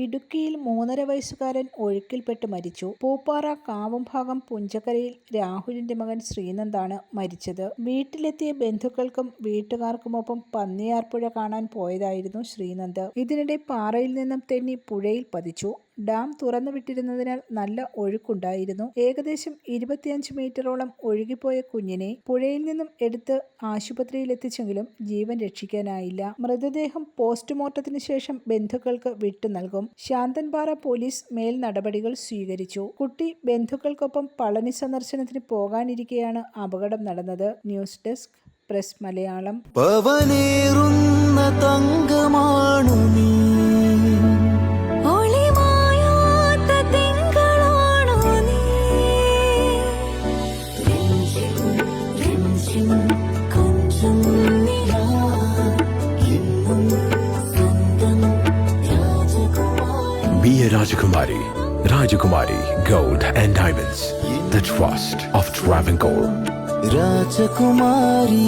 ഇടുക്കിയിൽ 3.5 വയസ്സുകാരൻ ഒഴുക്കിൽപ്പെട്ട് മരിച്ചു. പൂപ്പാറ കാവുംഭാഗം പുഞ്ചക്കരയിൽ രാഹുലിന്റെ മകൻ ശ്രീനന്ദാണ് മരിച്ചത്. വീട്ടിലെത്തിയ ബന്ധുക്കൾക്കും വീട്ടുകാർക്കുമൊപ്പം പന്നിയാർപ്പുഴ കാണാൻ പോയതായിരുന്നു ശ്രീനന്ദ്. ഇതിനിടെ പാറയിൽ നിന്നും തെന്നി പുഴയിൽ പതിച്ചു. ഡാം തുറന്നു വിട്ടിരുന്നതിനാൽ നല്ല ഒഴുക്കുണ്ടായിരുന്നു. ഏകദേശം 25 മീറ്ററോളം ഒഴുകിപ്പോയ കുഞ്ഞിനെ പുഴയിൽ നിന്നും എടുത്ത് ആശുപത്രിയിലെത്തിച്ചെങ്കിലും ജീവൻ രക്ഷിക്കാനായില്ല. മൃതദേഹം പോസ്റ്റ്മോർട്ടത്തിന് ശേഷം ബന്ധുക്കൾക്ക് വിട്ടു നൽകും. ശാന്തൻപാറ പോലീസ് മേൽ നടപടികൾ സ്വീകരിച്ചു. കുട്ടി ബന്ധുക്കൾക്കൊപ്പം പളനി സന്ദർശനത്തിന് പോകാനിരിക്കെയാണ് അപകടം നടന്നത്. News desk press Malayalam. Be a Rajakumari. Rajakumari Gold and Diamonds. The trust of Travancore. Rajakumari.